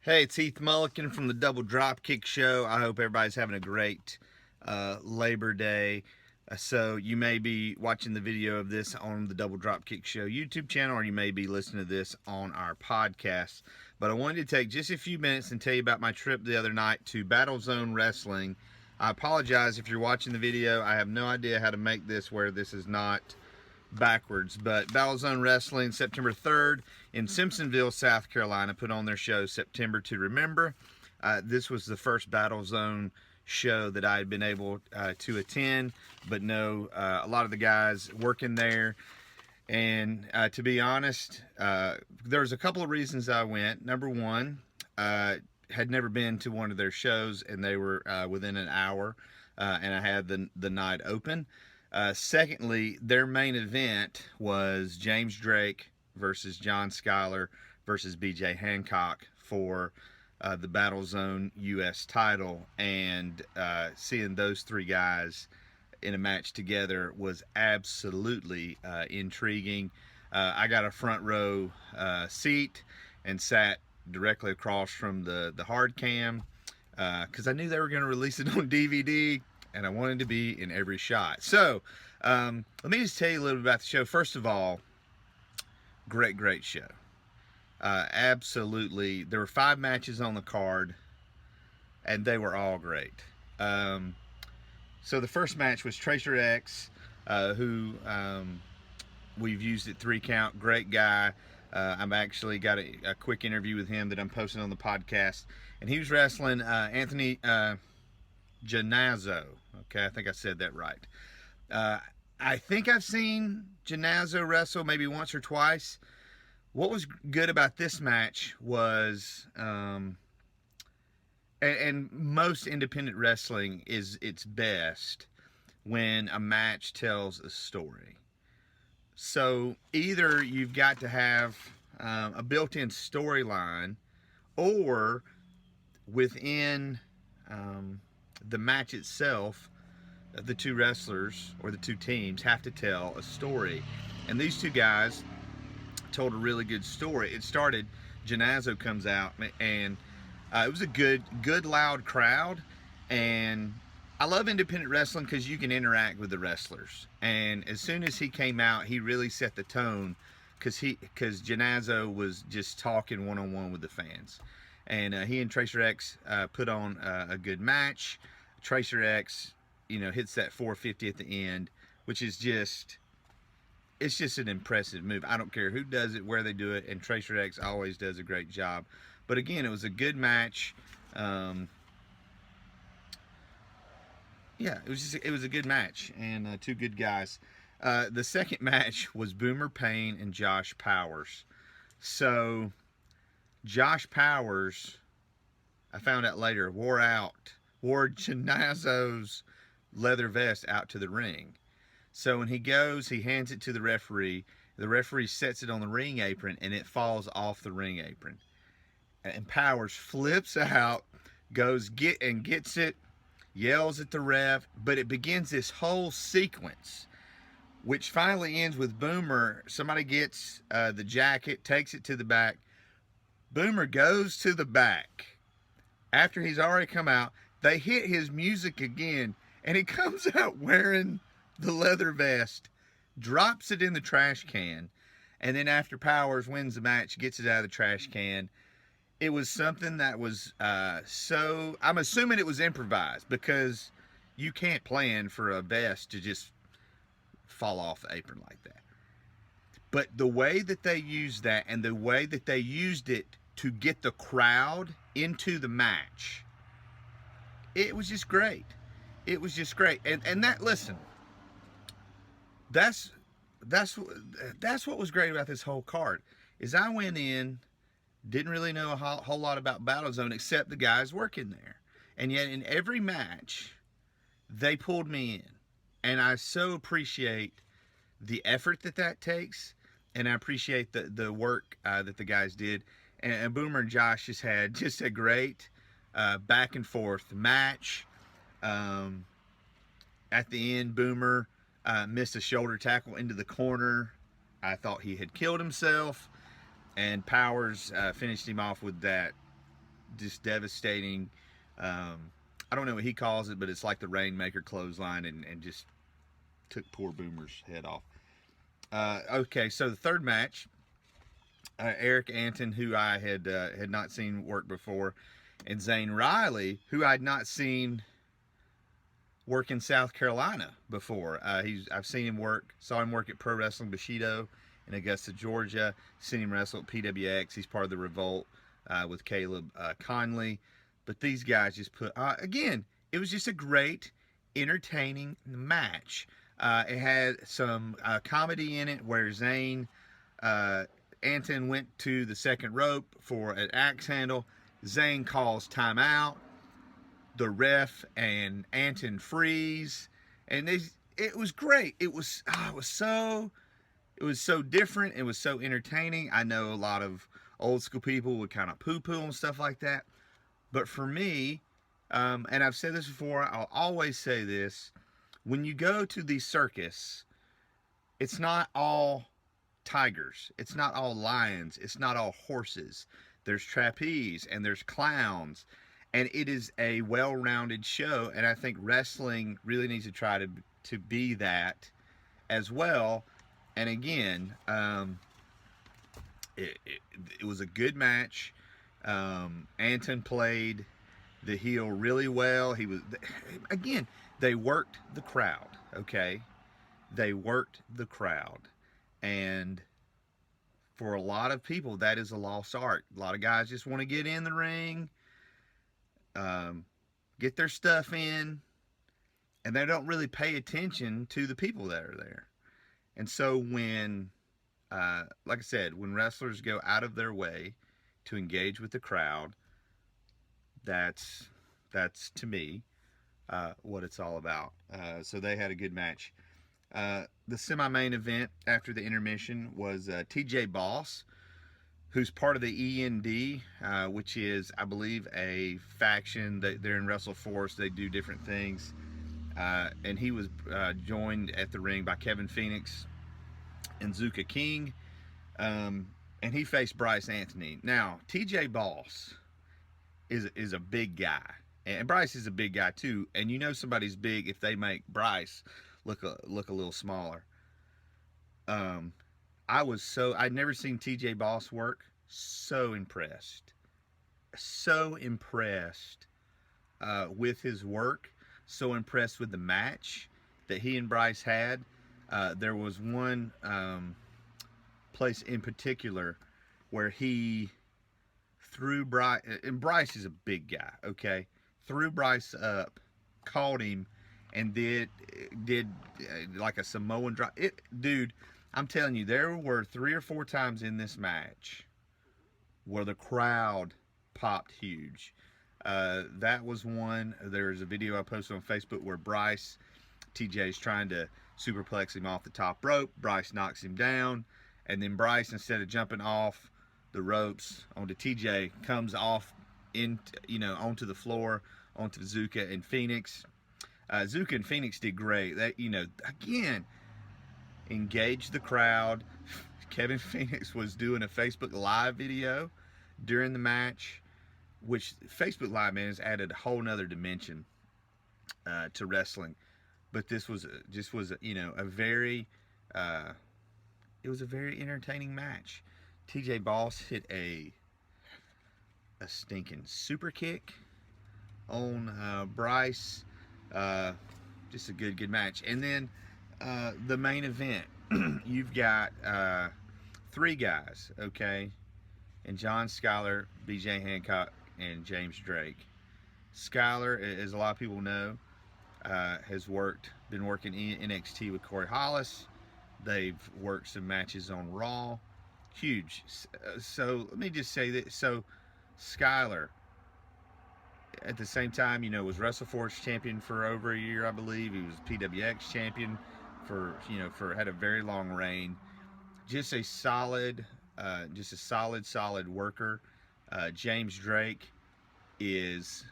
Hey, it's Heath Mullikin from the Dropkick Show. I hope everybody's having a great Labor Day. So you may be watching the video of this on the Dropkick Show YouTube channel, or you may be listening to this on our podcast. But I wanted to take just a few minutes and tell you about my trip the other night to BattleZone Wrestling. I apologize if you're watching the video. I have no idea how to make this where this is not backwards, but BattleZone Wrestling, September 3rd in Simpsonville, South Carolina, put on their show September to Remember. This was the first BattleZone show that I had been able to attend, but know a lot of the guys working there. And to be honest, there's a couple of reasons I went. Number one, had never been to one of their shows, and they were within an hour, and I had the night open. Secondly, their main event was James Drake versus John Schuyler versus BJ Hancock for the BattleZone US title, and seeing those three guys in a match together was absolutely intriguing. I got a front row seat and sat directly across from the hard cam because I knew they were going to release it on DVD, and I wanted to be in every shot. So let me just tell you a little bit about the show. First of all, great show. Absolutely. There were 5 matches on the card, and they were all great. So the first match was Tracer X, who we've used at 3 count. Great guy. I've actually got a quick interview with him that I'm posting on the podcast. And he was wrestling Antony Genazzo. Okay, I think I said that right. I think I've seen Genazzo wrestle maybe once or twice. What was good about this match was, and most independent wrestling is its best when a match tells a story. So either you've got to have a built-in storyline, or within the match itself, the 2 wrestlers or the 2 teams have to tell a story. And these 2 guys told a really good story. It started, Genazzo comes out, and it was a good loud crowd. And I love independent wrestling because you can interact with the wrestlers. And as soon as he came out, he really set the tone, because Genazzo was just talking one-on-one with the fans. And he and Tracer X put on a good match. Tracer X, hits that 450 at the end, which is it's just an impressive move. I don't care who does it, where they do it, and Tracer X always does a great job. But again, it was a good match. It was a good match, and 2 good guys. The second match was Boomer Payne and Josh Powers. So Josh Powers, I found out later, wore Genazzo's leather vest out to the ring. So when he goes, he hands it to the referee. The referee sets it on the ring apron, and it falls off the ring apron. And Powers flips out, gets it, yells at the ref, but it begins this whole sequence, which finally ends with Boomer. Somebody gets the jacket, takes it to the back. Boomer goes to the back after he's already come out. They hit his music again, and he comes out wearing the leather vest, drops it in the trash can, and then after Powers wins the match, gets it out of the trash can. It was something that was I'm assuming it was improvised, because you can't plan for a vest to just fall off the apron like that. But the way that they used that, and the way that they used it to get the crowd into the match, it was just great. It was just great. And that, listen, that's what was great about this whole card, is I went in, didn't really know a whole lot about BattleZone except the guys working there. And yet in every match, they pulled me in. And I so appreciate the effort that takes, and I appreciate the work that the guys did. And Boomer and Josh just had just a great back and forth match. At the end, Boomer missed a shoulder tackle into the corner. I thought he had killed himself, and Powers finished him off with that just devastating. I don't know what he calls it, but it's like the Rainmaker clothesline, and just took poor Boomer's head off. Okay, so the third match, Eric Anton, who I had not seen work before, and Zane Riley, who I'd not seen work in South Carolina before. I've seen him work, saw him work at Pro Wrestling Bushido in Augusta, Georgia. Seen him wrestle at PWX. He's part of the Revolt with Caleb Conley. But these guys just put again. It was just a great, entertaining match. It had some comedy in it where Zane Anton went to the second rope for an axe handle. Zane calls timeout. The ref and Anton freeze, and it was great. It was so different. It was so entertaining. I know a lot of old school people would kind of poo-poo and stuff like that, but for me, and I've said this before, I'll always say this: when you go to the circus, it's not all tigers, it's not all lions, it's not all horses. There's trapeze and there's clowns. And it is a well-rounded show, and I think wrestling really needs to try to be that as well. And again, it was a good match. Anton played the heel really well. They worked the crowd, okay? They worked the crowd. And for a lot of people, that is a lost art. A lot of guys just want to get in the ring, get their stuff in, and they don't really pay attention to the people that are there. And so when, like I said, when wrestlers go out of their way to engage with the crowd, that's to me what it's all about. So they had a good match. The semi-main event after the intermission was TJ Boss, who's part of the END, which is, I believe, a faction. They're in WrestleForce. They do different things. And he was joined at the ring by Kevin Phoenix and Zuka King. And he faced Bryce Antony. Now, TJ Boss is a big guy. And Bryce is a big guy, too. And you know somebody's big if they make Bryce look a little smaller. I'd never seen TJ Boss work. So impressed with his work. So impressed with the match that he and Bryce had. There was one place in particular where he threw Bryce, and Bryce is a big guy, okay? Threw Bryce up, caught him, and did like a Samoan drop. Dude, I'm telling you, there were 3 or 4 times in this match where the crowd popped huge. That was one. There's a video I posted on Facebook where TJ's trying to superplex him off the top rope. Bryce knocks him down, and then Bryce, instead of jumping off the ropes onto TJ, comes off onto the floor, onto Zuka and Phoenix. Zuka and Phoenix did great. That, again, engaged the crowd. Kevin Phoenix was doing a Facebook Live video during the match, which Facebook Live, man, has added a whole nother dimension to wrestling. But this was a very entertaining match. TJ Boss hit a stinking super kick on Bryce. Just a good match. And then the main event, you've got 3 guys, okay? And John Schuyler, BJ Hancock, and James Drake. Schuyler, as a lot of people know, has been working in NXT with Corey Hollis. They've worked some matches on Raw. Huge. So let me just say that. So Schuyler, at the same time, was WrestleForce champion for over a year, I believe. He was PWX champion had a very long reign. Just a solid worker. James Drake is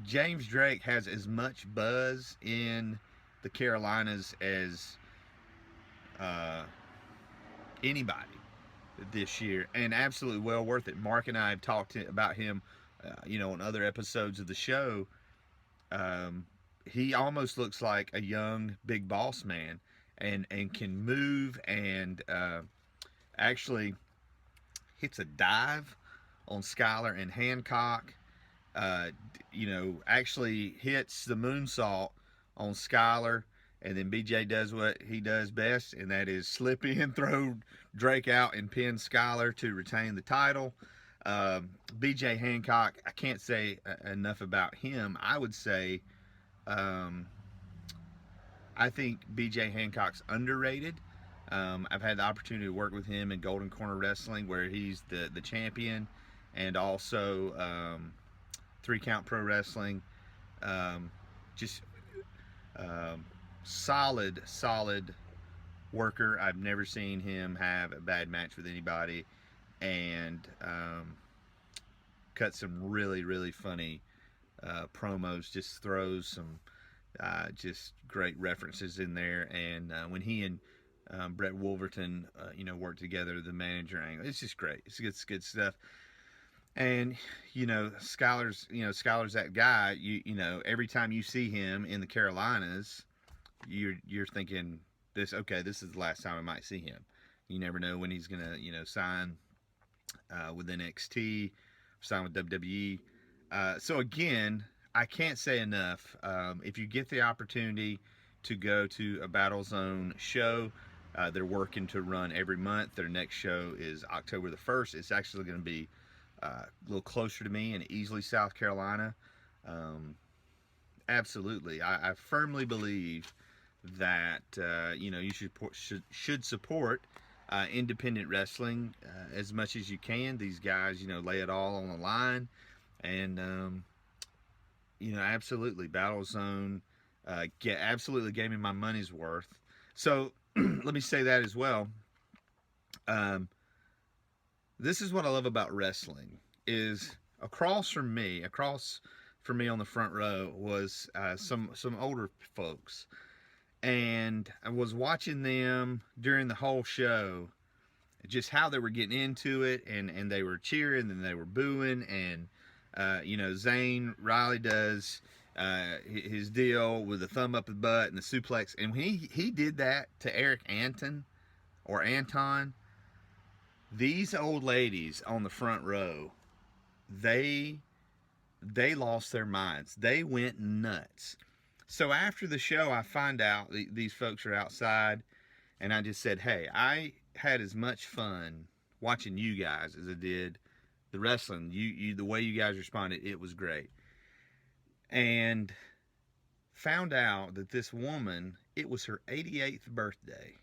James Drake has as much buzz in the Carolinas as anybody. this year, and absolutely well worth it. Mark and I have talked about him, on other episodes of the show. He almost looks like a young Big Boss Man, and can move, and actually hits a dive on Skylar and Hancock. Actually hits the moonsault on Skylar, and then BJ does what he does best, and that is slip in, throw Drake out, and pin Skylar to retain the title. BJ Hancock, I can't say enough about him. I would say, I think BJ Hancock's underrated. I've had the opportunity to work with him in Golden Corner Wrestling, where he's the champion, and also 3 Count Pro Wrestling. Just solid worker. I've never seen him have a bad match with anybody, and cut some really funny promos. Just throws some just great references in there. And when he and Brett Wolverton work together, the manager angle, it's just great. It's good stuff. And Skylar's that guy. Every time you see him in the Carolinas, you're thinking this is the last time I might see him. You never know when he's gonna sign with NXT, sign with WWE. So again, I can't say enough. If you get the opportunity to go to a BattleZone show, they're working to run every month. Their next show is October the 1st. It's actually going to be a little closer to me in Easley, South Carolina. Absolutely, I firmly believe that you should support independent wrestling as much as you can. These guys, lay it all on the line, and absolutely, BattleZone absolutely gave me my money's worth. So let me say that as well. This is what I love about wrestling, is across from me on the front row was some older folks, and I was watching them during the whole show, just how they were getting into it, and they were cheering and they were booing, and Zane Riley does his deal with the thumb up the butt and the suplex, and when he did that to Eric Anton or Anton, these old ladies on the front row, they lost their minds. They went nuts. So after the show, I find out these folks are outside, and I just said, hey, I had as much fun watching you guys as I did the wrestling. The way you guys responded, it was great. And found out that this woman, it was her 88th birthday.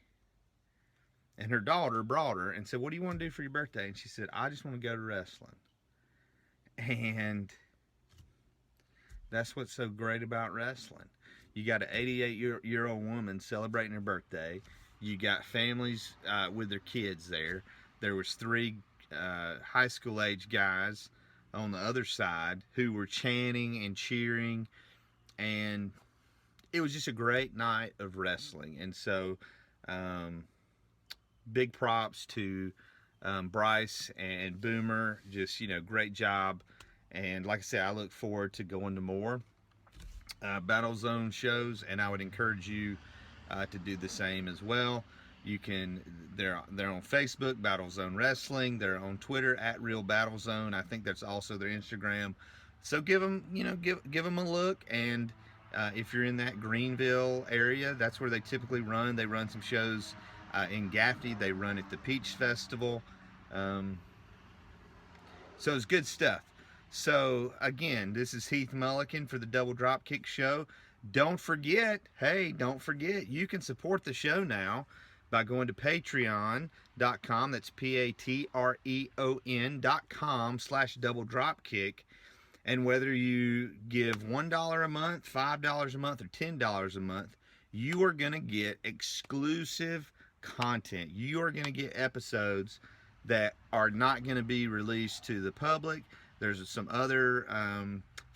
And her daughter brought her and said, what do you want to do for your birthday? And she said, I just want to go to wrestling. And that's what's so great about wrestling. You got an 88-year-old woman celebrating her birthday. You got families with their kids there. There was 3 high school age guys on the other side who were chanting and cheering. And it was just a great night of wrestling. And so big props to Bryce and Boomer. Just, great job. And like I said, I look forward to going to more BattleZone shows, and I would encourage you to do the same as well. You can, they're on Facebook, BattleZone Wrestling. They're on Twitter at Real BattleZone. I think that's also their Instagram. So give them, give them a look. And if you're in that Greenville area, that's where they typically run. They run some shows in Gaffney. They run at the Peach Festival. So it's good stuff. So again, this is Heath Mullikin for the Double Dropkick Show. Don't forget, you can support the show now by going to patreon.com. That's patreon.com/doubledropkick. And whether you give $1 a month, $5 a month, or $10 a month, you are going to get exclusive content. You are going to get episodes that are not going to be released to the public. There's some other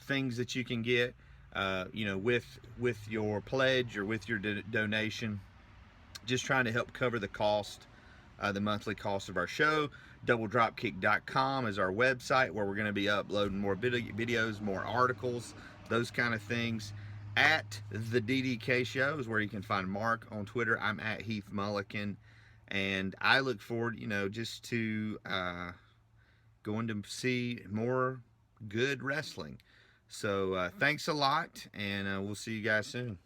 things that you can get, with your pledge or with your donation. Just trying to help cover the cost the monthly cost of our show. DoubleDropkick.com is our website where we're going to be uploading more videos, more articles, those kind of things. At the DDK Show is where you can find Mark on Twitter. I'm at Heath Mullikin, and I look forward, just to going to see more good wrestling. So thanks a lot, and we'll see you guys soon.